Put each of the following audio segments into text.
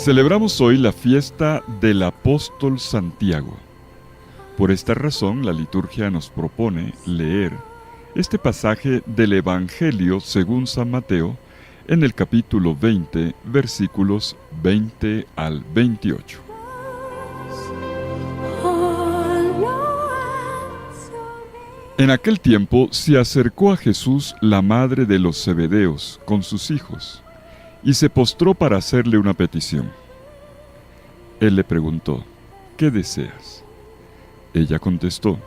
Celebramos hoy la fiesta del apóstol Santiago. Por esta razón, la liturgia nos propone leer este pasaje del Evangelio según San Mateo en el capítulo 20, versículos 20 al 28. En aquel tiempo se acercó a Jesús la madre de los Zebedeos con sus hijos, y se postró para hacerle una petición. Él le preguntó: ¿qué deseas? Ella contestó: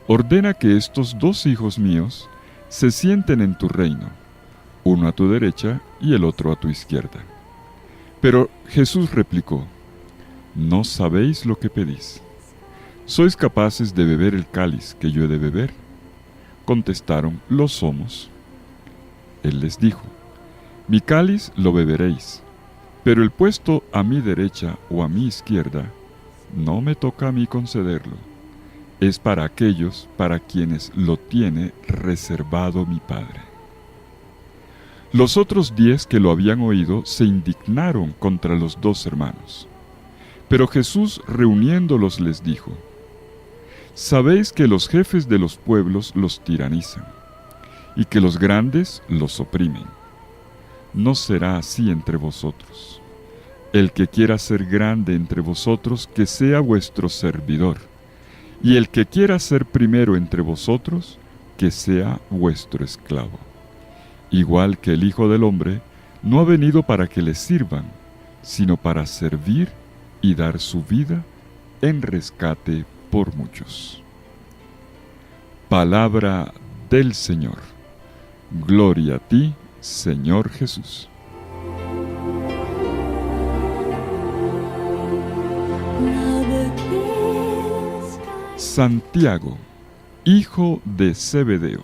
ordena que estos dos hijos míos se sienten en tu reino, uno a tu derecha y el otro a tu izquierda. Pero Jesús replicó: no sabéis lo que pedís. ¿Sois capaces de beber el cáliz que yo he de beber? Contestaron: lo somos. Él les dijo: mi cáliz lo beberéis, pero el puesto a mi derecha o a mi izquierda no me toca a mí concederlo. Es para aquellos para quienes lo tiene reservado mi Padre. Los otros 10 que lo habían oído se indignaron contra los dos hermanos. Pero Jesús, reuniéndolos, les dijo: sabéis que los jefes de los pueblos los tiranizan, y que los grandes los oprimen. No será así entre vosotros. El que quiera ser grande entre vosotros, que sea vuestro servidor, y el que quiera ser primero entre vosotros, que sea vuestro esclavo. Igual que el Hijo del Hombre no ha venido para que le sirvan, sino para servir y dar su vida en rescate por muchos. Palabra del Señor. Gloria a ti, Señor Jesús. Santiago, hijo de Zebedeo,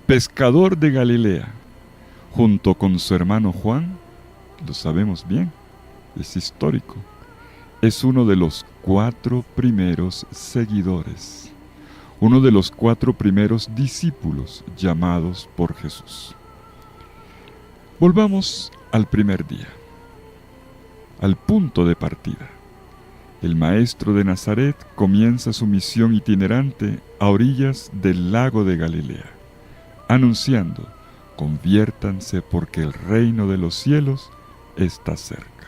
pescador de Galilea, junto con su hermano Juan, lo sabemos bien, es histórico, es uno de los 4 primeros seguidores, uno de los 4 primeros discípulos llamados por Jesús. Volvamos al primer día, al punto de partida. El maestro de Nazaret comienza su misión itinerante a orillas del lago de Galilea, anunciando: conviértanse porque el reino de los cielos está cerca.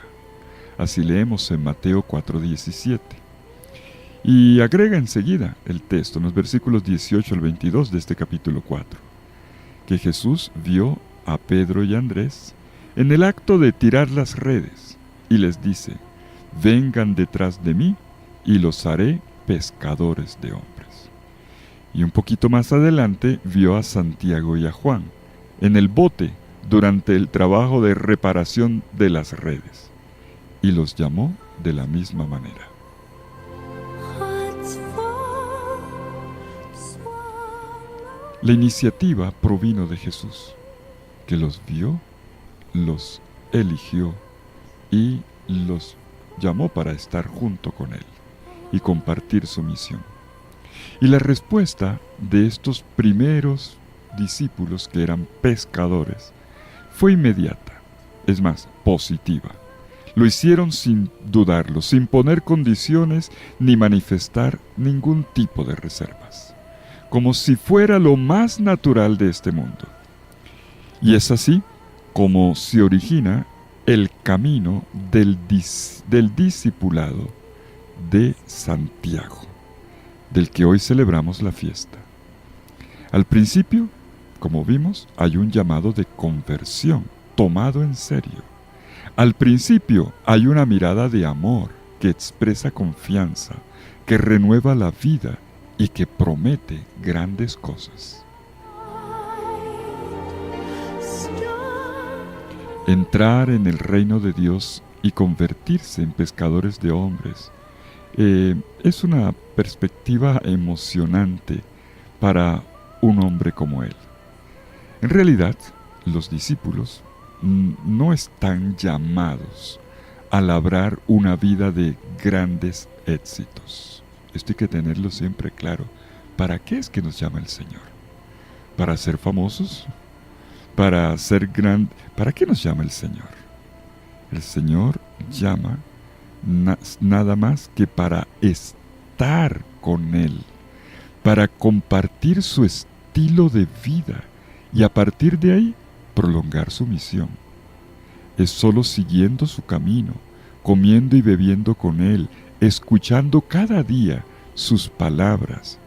Así leemos en Mateo 4:17. Y agrega enseguida el texto en los versículos 18 al 22 de este capítulo 4, que Jesús vio a Pedro y Andrés en el acto de tirar las redes y les dice: vengan detrás de mí y los haré pescadores de hombres. Y un poquito más adelante vio a Santiago y a Juan en el bote durante el trabajo de reparación de las redes y los llamó de la misma manera. La iniciativa provino de Jesús, que los vio, los eligió y los llamó para estar junto con él y compartir su misión. Y la respuesta de estos primeros discípulos, que eran pescadores, fue inmediata, es más, positiva. Lo hicieron sin dudarlo, sin poner condiciones ni manifestar ningún tipo de reservas, como si fuera lo más natural de este mundo. Y es así como se origina el camino del discipulado de Santiago, del que hoy celebramos la fiesta. Al principio, como vimos, hay un llamado de conversión, tomado en serio. Al principio hay una mirada de amor que expresa confianza, que renueva la vida y que promete grandes cosas. Entrar en el reino de Dios y convertirse en pescadores de hombres es una perspectiva emocionante para un hombre como él. En realidad, los discípulos no están llamados a labrar una vida de grandes éxitos. Esto hay que tenerlo siempre claro. ¿Para qué es que nos llama el Señor? ¿Para ser famosos? ¿Para ser grandes? ¿Para qué nos llama el Señor? El Señor llama nada más que para estar con Él, para compartir su estilo de vida y a partir de ahí prolongar su misión. Es solo siguiendo su camino, comiendo y bebiendo con Él, escuchando cada día sus palabras,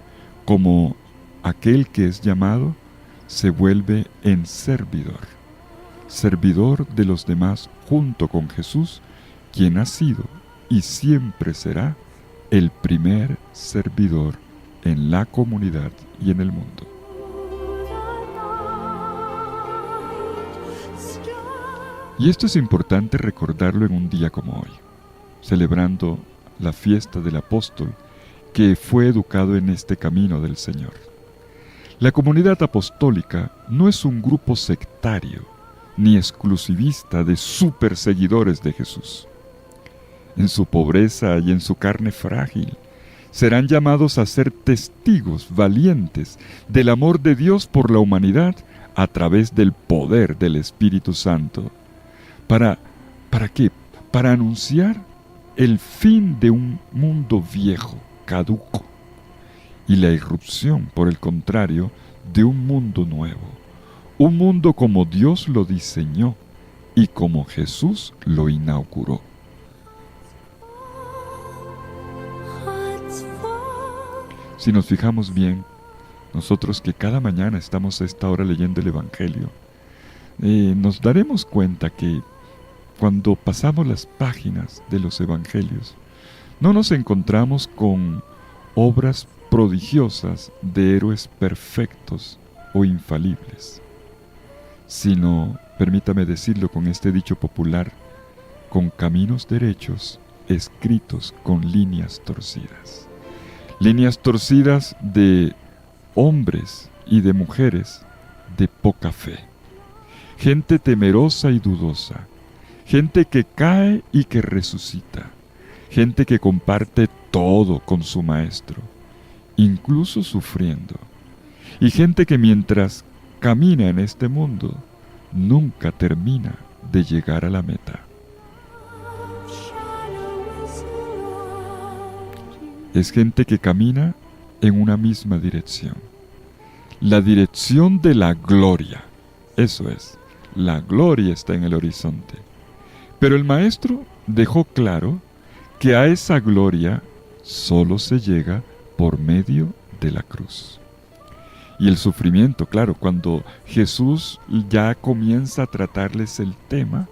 como aquel que es llamado se vuelve en servidor, servidor de los demás junto con Jesús, quien ha sido y siempre será el primer servidor en la comunidad y en el mundo. Y esto es importante recordarlo en un día como hoy, celebrando la fiesta del apóstol que fue educado en este camino del Señor. La comunidad apostólica no es un grupo sectario ni exclusivista de superseguidores de Jesús. En su pobreza y en su carne frágil, serán llamados a ser testigos valientes del amor de Dios por la humanidad a través del poder del Espíritu Santo. ¿Para qué? Para anunciar el fin de un mundo viejo, caduco, y la irrupción, por el contrario, de un mundo nuevo, un mundo como Dios lo diseñó y como Jesús lo inauguró. Si nos fijamos bien, nosotros que cada mañana estamos a esta hora leyendo el Evangelio, nos daremos cuenta que cuando pasamos las páginas de los Evangelios, no nos encontramos con obras prodigiosas de héroes perfectos o infalibles, sino, permítame decirlo con este dicho popular, con caminos derechos escritos con líneas torcidas. Líneas torcidas de hombres y de mujeres de poca fe. Gente temerosa y dudosa. Gente que cae y que resucita. Gente que comparte todo con su maestro, incluso sufriendo. Y gente que mientras camina en este mundo, nunca termina de llegar a la meta. Es gente que camina en una misma dirección. La dirección de la gloria. Eso es, la gloria está en el horizonte. Pero el Maestro dejó claro que a esa gloria solo se llega por medio de la cruz. Y el sufrimiento, claro, cuando Jesús ya comienza a tratarles el tema,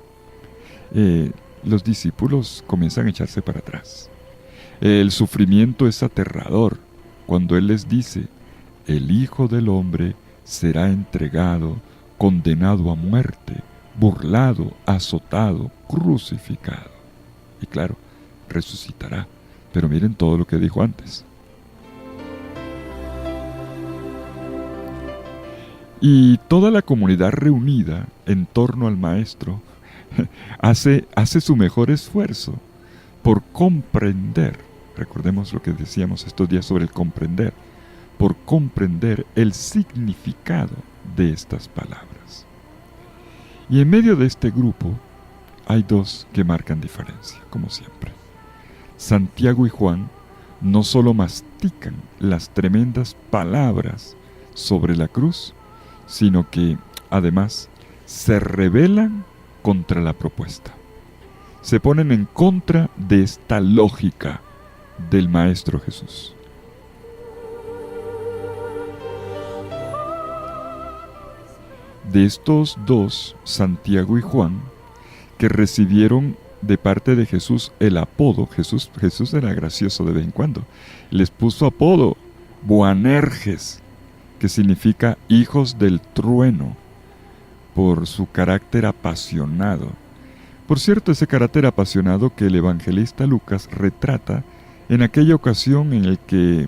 los discípulos comienzan a echarse para atrás. El sufrimiento es aterrador cuando Él les dice: el Hijo del Hombre será entregado, condenado a muerte, burlado, azotado, crucificado. Y claro, resucitará. Pero miren todo lo que dijo antes. Y toda la comunidad reunida en torno al Maestro hace su mejor esfuerzo por comprender. Recordemos lo que decíamos estos días sobre el comprender. Por comprender el significado de estas palabras. Y en medio de este grupo hay dos que marcan diferencia, como siempre. Santiago y Juan no solo mastican las tremendas palabras sobre la cruz, sino que, además, se rebelan contra la propuesta. Se ponen en contra de esta lógica del Maestro Jesús. De estos dos, Santiago y Juan, que recibieron de parte de Jesús el apodo, Jesús era gracioso de vez en cuando, les puso apodo, Boanerges, que significa hijos del trueno, por su carácter apasionado. Por cierto, ese carácter apasionado que el evangelista Lucas retrata en aquella ocasión en el que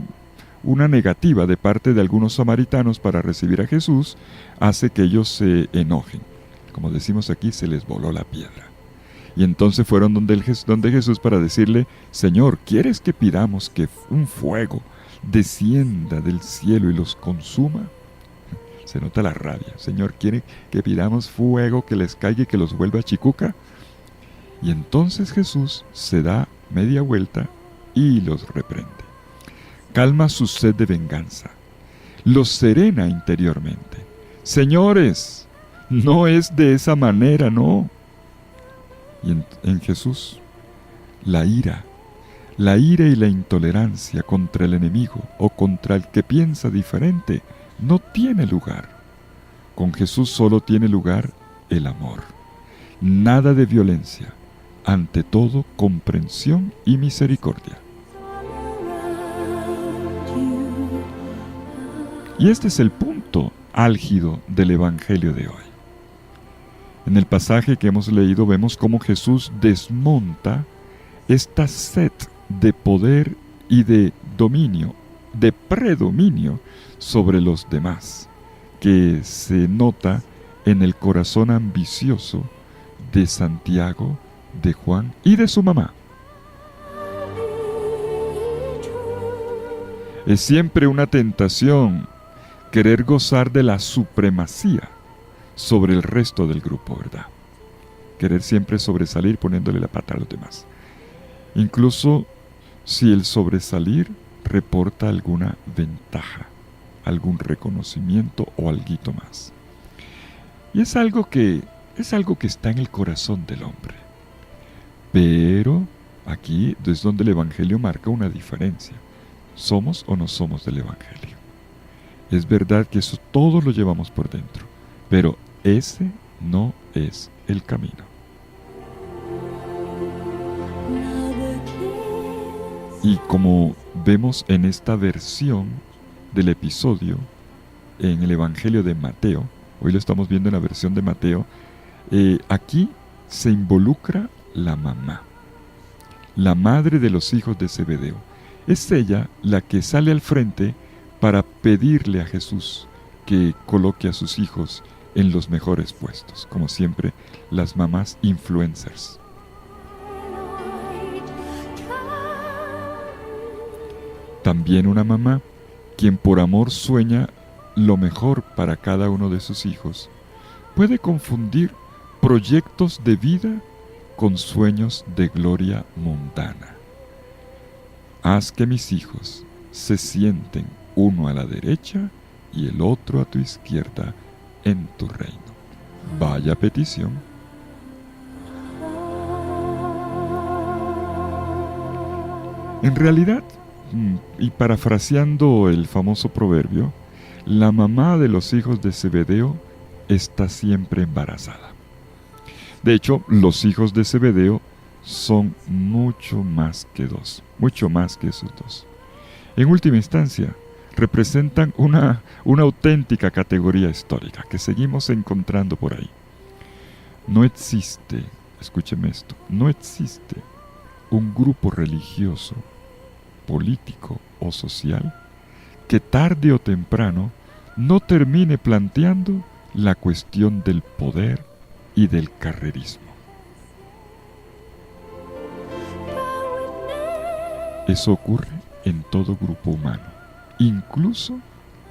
una negativa de parte de algunos samaritanos para recibir a Jesús hace que ellos se enojen. Como decimos aquí, se les voló la piedra. Y entonces fueron donde Jesús para decirle: Señor, ¿quieres que pidamos que un fuego descienda del cielo y los consuma? Se nota la rabia. Señor, ¿quiere que pidamos fuego que les caiga y que los vuelva chicuca? Y entonces Jesús se da media vuelta y los reprende. Calma su sed de venganza. Los serena interiormente. Señores, no es de esa manera, no. Y en Jesús, la ira y la intolerancia contra el enemigo o contra el que piensa diferente no tiene lugar. Con Jesús solo tiene lugar el amor. Nada de violencia. Ante todo, comprensión y misericordia. Y este es el punto álgido del Evangelio de hoy. En el pasaje que hemos leído vemos cómo Jesús desmonta esta sed de poder y de dominio, de predominio sobre los demás, que se nota en el corazón ambicioso de Santiago, de Juan y de su mamá. Es siempre una tentación querer gozar de la supremacía sobre el resto del grupo, ¿verdad? Querer siempre sobresalir poniéndole la pata a los demás. Incluso si el sobresalir reporta alguna ventaja, algún reconocimiento o alguito más. Y es algo que está en el corazón del hombre. Pero aquí es donde el Evangelio marca una diferencia. ¿Somos o no somos del Evangelio? Es verdad que eso todos lo llevamos por dentro, pero ese no es el camino. Y como vemos en esta versión del episodio, en el Evangelio de Mateo, hoy lo estamos viendo en la versión de Mateo, aquí se involucra la mamá, la madre de los hijos de Zebedeo. Es ella la que sale al frente para pedirle a Jesús que coloque a sus hijos en los mejores puestos, como siempre, las mamás influencers. También una mamá, quien por amor sueña lo mejor para cada uno de sus hijos, puede confundir proyectos de vida con sueños de gloria mundana. Haz que mis hijos se sienten uno a la derecha y el otro a tu izquierda en tu reino. Vaya petición. En realidad, y parafraseando el famoso proverbio, la mamá de los hijos de Zebedeo está siempre embarazada. De hecho, los hijos de Zebedeo son mucho más que esos dos. En última instancia, representan una auténtica categoría histórica que seguimos encontrando por ahí. No existe, escúcheme esto, no existe un grupo religioso, político o social que tarde o temprano no termine planteando la cuestión del poder y del carrerismo. Eso ocurre en todo grupo humano, incluso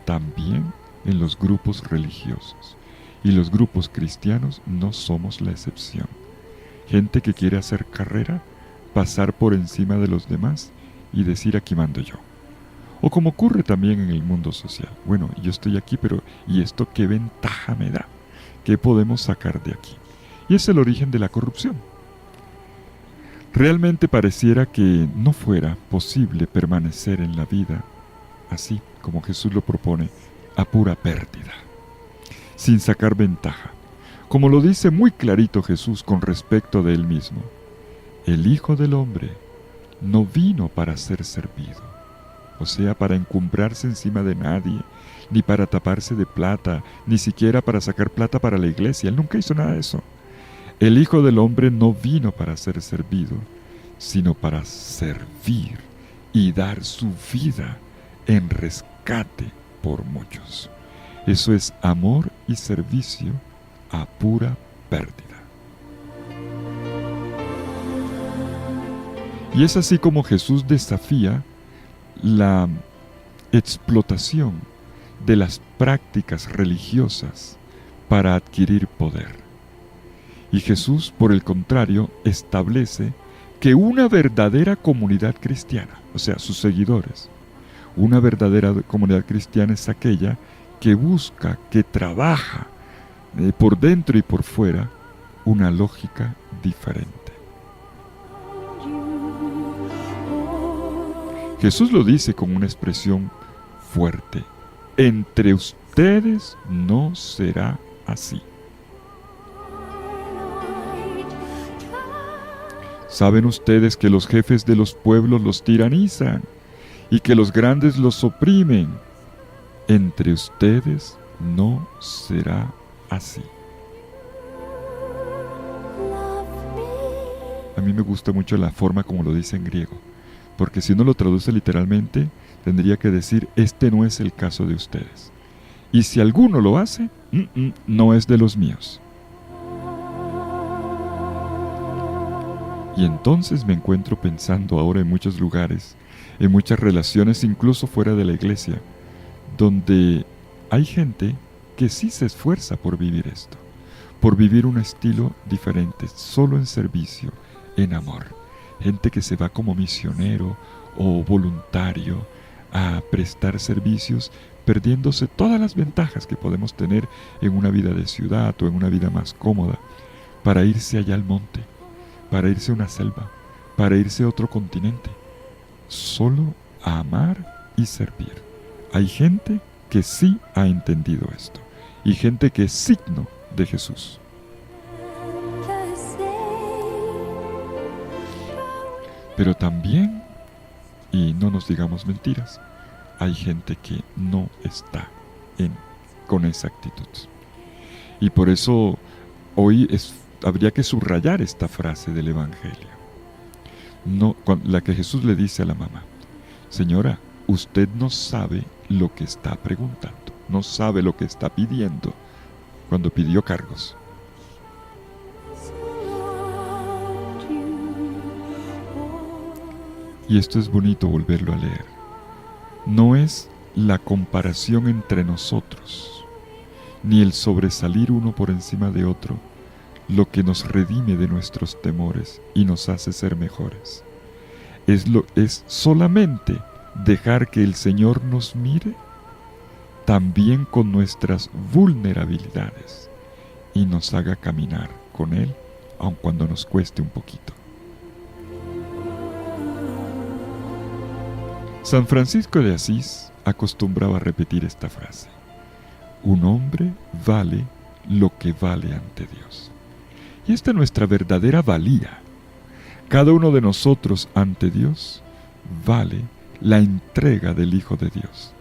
también en los grupos religiosos. Y los grupos cristianos no somos la excepción. Gente que quiere hacer carrera, pasar por encima de los demás y decir aquí mando yo. O como ocurre también en el mundo social. Bueno, yo estoy aquí, pero ¿y esto qué ventaja me da? ¿Qué podemos sacar de aquí? Y es el origen de la corrupción. Realmente pareciera que no fuera posible permanecer en la vida así como Jesús lo propone, a pura pérdida, sin sacar ventaja. Como lo dice muy clarito Jesús con respecto de él mismo, el Hijo del Hombre no vino para ser servido, o sea, para encumbrarse encima de nadie, ni para taparse de plata, ni siquiera para sacar plata para la iglesia. Él nunca hizo nada de eso. El Hijo del Hombre no vino para ser servido, sino para servir y dar su vida en rescate por muchos. Eso es amor y servicio a pura pérdida. Y es así como Jesús desafía la explotación de las prácticas religiosas para adquirir poder. Y Jesús, por el contrario, establece que una verdadera comunidad cristiana, o sea, sus seguidores, una verdadera comunidad cristiana es aquella que busca, que trabaja por dentro y por fuera una lógica diferente. Jesús lo dice con una expresión fuerte: entre ustedes no será así. ¿Saben ustedes que los jefes de los pueblos los tiranizan y que los grandes los oprimen? Entre ustedes no será así. A mí me gusta mucho la forma como lo dice en griego, porque si uno lo traduce literalmente, tendría que decir: este no es el caso de ustedes. Y si alguno lo hace, no es de los míos. Y entonces me encuentro pensando ahora en muchos lugares, en muchas relaciones, incluso fuera de la iglesia, donde hay gente que sí se esfuerza por vivir esto, por vivir un estilo diferente, solo en servicio, en amor. Gente que se va como misionero o voluntario a prestar servicios, perdiéndose todas las ventajas que podemos tener en una vida de ciudad o en una vida más cómoda, para irse allá al monte, para irse a una selva, para irse a otro continente, solo a amar y servir. Hay gente que sí ha entendido esto, y gente que es signo de Jesús. Pero también, y no nos digamos mentiras, hay gente que no está con esa actitud. Y por eso hoy habría que subrayar esta frase del Evangelio. La que Jesús le dice a la mamá: señora, usted no sabe lo que está preguntando, no sabe lo que está pidiendo, cuando pidió cargos. Y esto es bonito volverlo a leer. No es la comparación entre nosotros, ni el sobresalir uno por encima de otro, lo que nos redime de nuestros temores y nos hace ser mejores. Es solamente dejar que el Señor nos mire también con nuestras vulnerabilidades y nos haga caminar con Él, aun cuando nos cueste un poquito. San Francisco de Asís acostumbraba a repetir esta frase: un hombre vale lo que vale ante Dios. Y esta es nuestra verdadera valía. Cada uno de nosotros ante Dios vale la entrega del Hijo de Dios,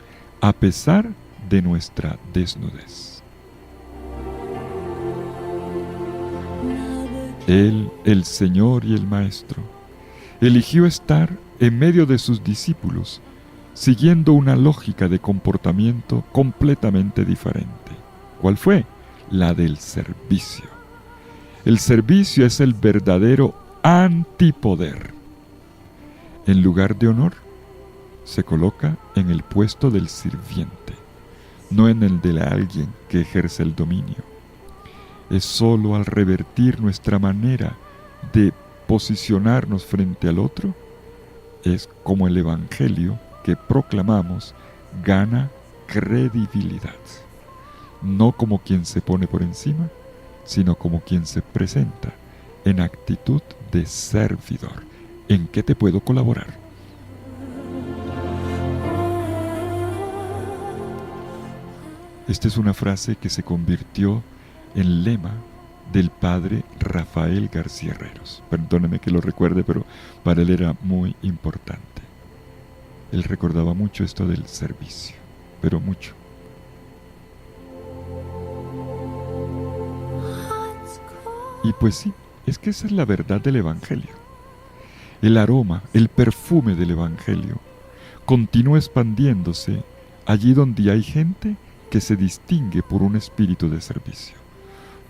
a pesar de nuestra desnudez. Él, el Señor y el Maestro, eligió estar en medio de sus discípulos, siguiendo una lógica de comportamiento completamente diferente. ¿Cuál fue? La del servicio. El servicio es el verdadero antipoder. En lugar de honor, se coloca en el puesto del sirviente, no en el de alguien que ejerce el dominio. Es sólo al revertir nuestra manera de posicionarnos frente al otro, es como el Evangelio que proclamamos gana credibilidad. No como quien se pone por encima, sino como quien se presenta en actitud de servidor. ¿En qué te puedo colaborar? Esta es una frase que se convirtió en lema del padre Rafael García Herreros. Perdóneme que lo recuerde, pero para él era muy importante. Él recordaba mucho esto del servicio, pero mucho. Y pues sí, es que esa es la verdad del Evangelio. El aroma, el perfume del Evangelio continúa expandiéndose allí donde hay gente que se distingue por un espíritu de servicio,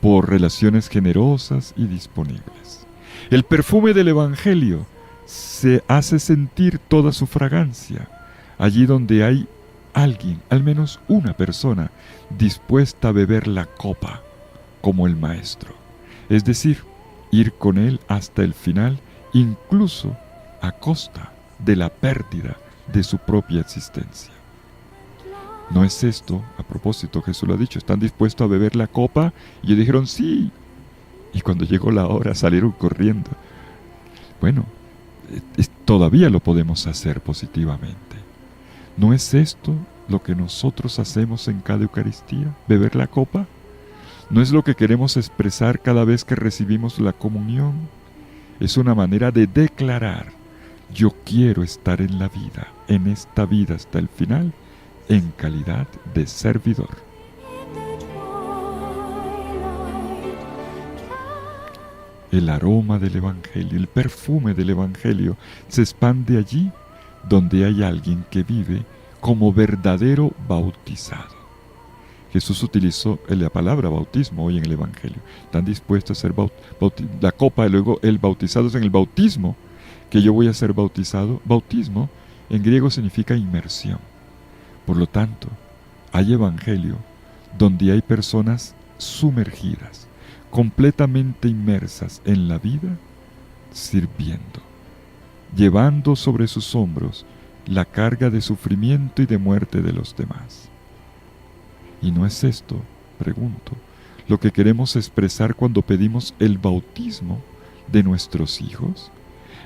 por relaciones generosas y disponibles. El perfume del Evangelio se hace sentir toda su fragancia allí donde hay alguien, al menos una persona, dispuesta a beber la copa como el Maestro. Es decir, ir con Él hasta el final, incluso a costa de la pérdida de su propia existencia. ¿No es esto? A propósito, Jesús lo ha dicho, ¿están dispuestos a beber la copa? Y ellos dijeron, sí. Y cuando llegó la hora salieron corriendo. Bueno, todavía lo podemos hacer positivamente. ¿No es esto lo que nosotros hacemos en cada Eucaristía? ¿Beber la copa? ¿No es lo que queremos expresar cada vez que recibimos la comunión? Es una manera de declarar, yo quiero estar en la vida, en esta vida hasta el final, en calidad de servidor. El aroma del Evangelio, el perfume del Evangelio se expande allí donde hay alguien que vive como verdadero bautizado. Jesús utilizó la palabra bautismo hoy en el Evangelio. Están dispuestos a ser la copa y luego el bautizado es en el bautismo, que yo voy a ser bautizado. Bautismo en griego significa inmersión. Por lo tanto, hay Evangelio donde hay personas sumergidas, completamente inmersas en la vida, sirviendo, llevando sobre sus hombros la carga de sufrimiento y de muerte de los demás. ¿Y no es esto, pregunto, lo que queremos expresar cuando pedimos el bautismo de nuestros hijos?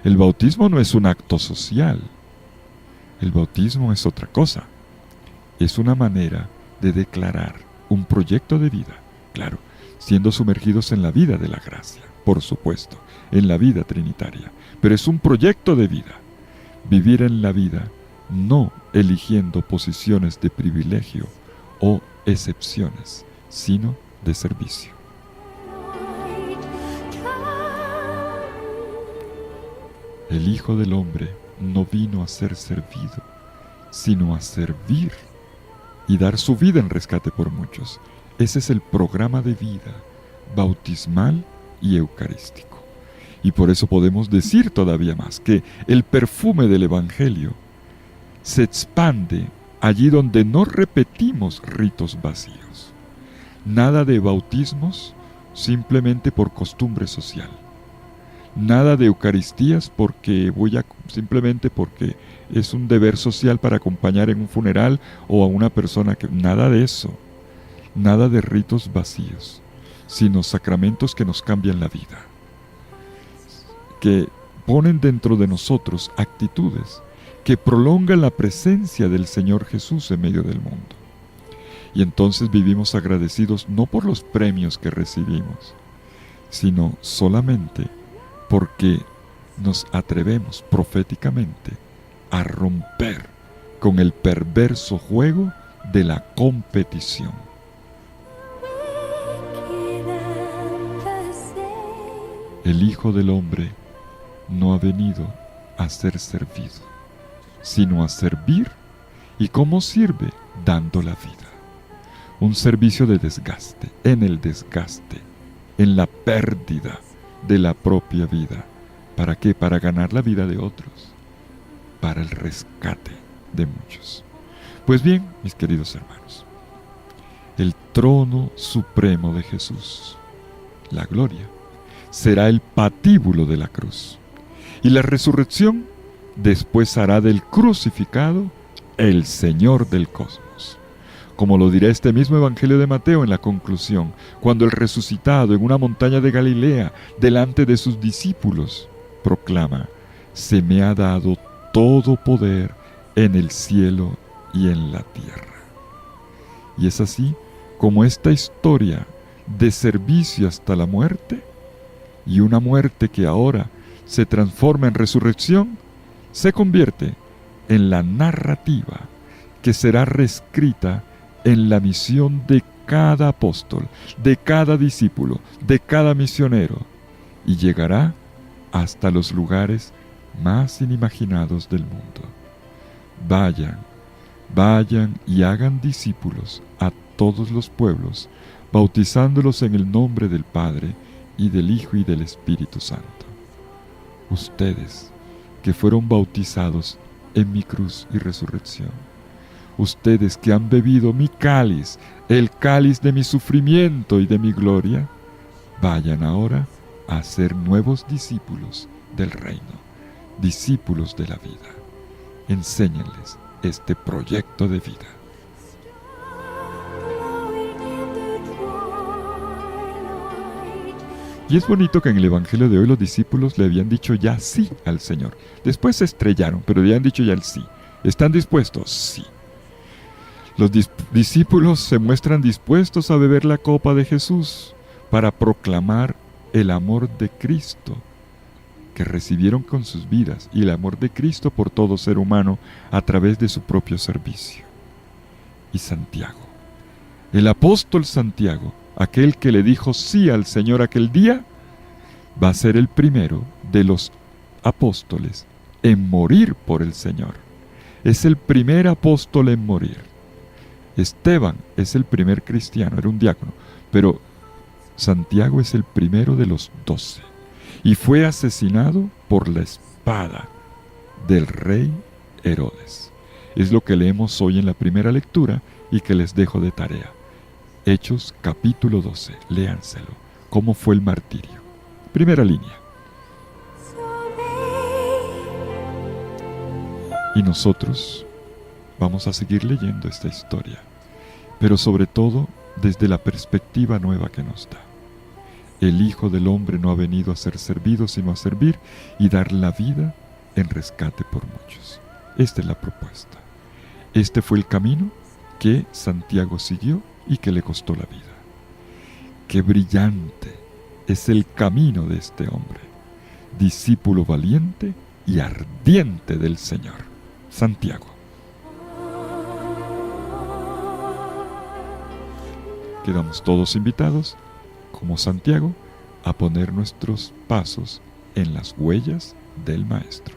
El bautismo no es un acto social. El bautismo es otra cosa. Es una manera de declarar un proyecto de vida, claro, siendo sumergidos en la vida de la gracia, por supuesto, en la vida trinitaria. Pero es un proyecto de vida. Vivir en la vida no eligiendo posiciones de privilegio o excepciones, sino de servicio. El Hijo del Hombre no vino a ser servido, sino a servir y dar su vida en rescate por muchos. Ese es el programa de vida bautismal y eucarístico. Y por eso podemos decir todavía más que el perfume del Evangelio se expande allí donde no repetimos ritos vacíos. Nada de bautismos simplemente por costumbre social. Nada de Eucaristías simplemente porque es un deber social para acompañar en un funeral o a una persona que... Nada de eso. Nada de ritos vacíos, sino sacramentos que nos cambian la vida, que ponen dentro de nosotros actitudes que prolongan la presencia del Señor Jesús en medio del mundo. Y entonces vivimos agradecidos no por los premios que recibimos, sino solamente porque nos atrevemos proféticamente a romper con el perverso juego de la competición. El Hijo del Hombre no ha venido a ser servido, sino a servir. ¿Y cómo sirve? Dando la vida. Un servicio de desgaste, en la pérdida de la propia vida. ¿Para qué? Para ganar la vida de otros, para el rescate de muchos. Pues bien, mis queridos hermanos, el trono supremo de Jesús, la gloria, será el patíbulo de la cruz. Y la resurrección después hará del crucificado el Señor del cosmos. Como lo dirá este mismo Evangelio de Mateo en la conclusión, cuando el resucitado en una montaña de Galilea, delante de sus discípulos, proclama: se me ha dado todo poder en el cielo y en la tierra. Y es así como esta historia de servicio hasta la muerte, y una muerte que ahora se transforma en resurrección, se convierte en la narrativa que será reescrita en la misión de cada apóstol, de cada discípulo, de cada misionero, y llegará hasta los lugares más inimaginados del mundo. Vayan y hagan discípulos a todos los pueblos, bautizándolos en el nombre del Padre, y del Hijo y del Espíritu Santo. Ustedes que fueron bautizados en mi cruz y resurrección, ustedes que han bebido mi cáliz, el cáliz de mi sufrimiento y de mi gloria, Vayan ahora a ser nuevos discípulos del reino, discípulos de la vida. Enséñenles este proyecto de vida. Y es bonito que en el Evangelio de hoy los discípulos le habían dicho ya sí al Señor. Después se estrellaron, pero le habían dicho ya el sí. ¿Están dispuestos? Sí. Los discípulos se muestran dispuestos a beber la copa de Jesús para proclamar el amor de Cristo que recibieron con sus vidas y el amor de Cristo por todo ser humano a través de su propio servicio. Y Santiago, el apóstol Santiago, aquel que le dijo sí al Señor aquel día, va a ser el primero de los apóstoles en morir por el Señor. Es el primer apóstol en morir. Esteban es el primer cristiano, era un diácono, pero Santiago es el primero de los 12 y fue asesinado por la espada del rey Herodes. Es lo que leemos hoy en la primera lectura y que les dejo de tarea. Hechos capítulo 12, léanselo. ¿Cómo fue el martirio? Primera línea. Y nosotros vamos a seguir leyendo esta historia, pero sobre todo desde la perspectiva nueva que nos da. El Hijo del Hombre no ha venido a ser servido, sino a servir y dar la vida en rescate por muchos. Esta es la propuesta. Este fue el camino que Santiago siguió y que le costó la vida. ¡Qué brillante es el camino de este hombre! Discípulo valiente y ardiente del Señor, Santiago. Quedamos todos invitados, como Santiago, a poner nuestros pasos en las huellas del Maestro.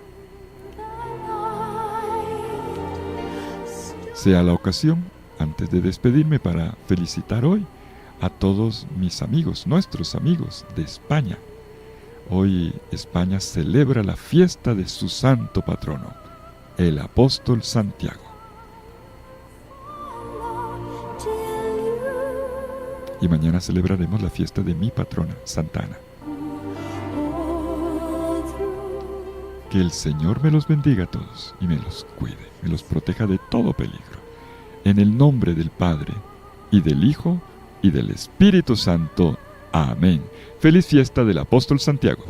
Sea la ocasión, antes de despedirme, para felicitar hoy a todos mis amigos, nuestros amigos de España. Hoy España celebra la fiesta de su santo patrono, el apóstol Santiago. Y mañana celebraremos la fiesta de mi patrona, Santa Ana. Que el Señor me los bendiga a todos y me los cuide, me los proteja de todo peligro. En el nombre del Padre, y del Hijo, y del Espíritu Santo. Amén. Feliz fiesta del apóstol Santiago.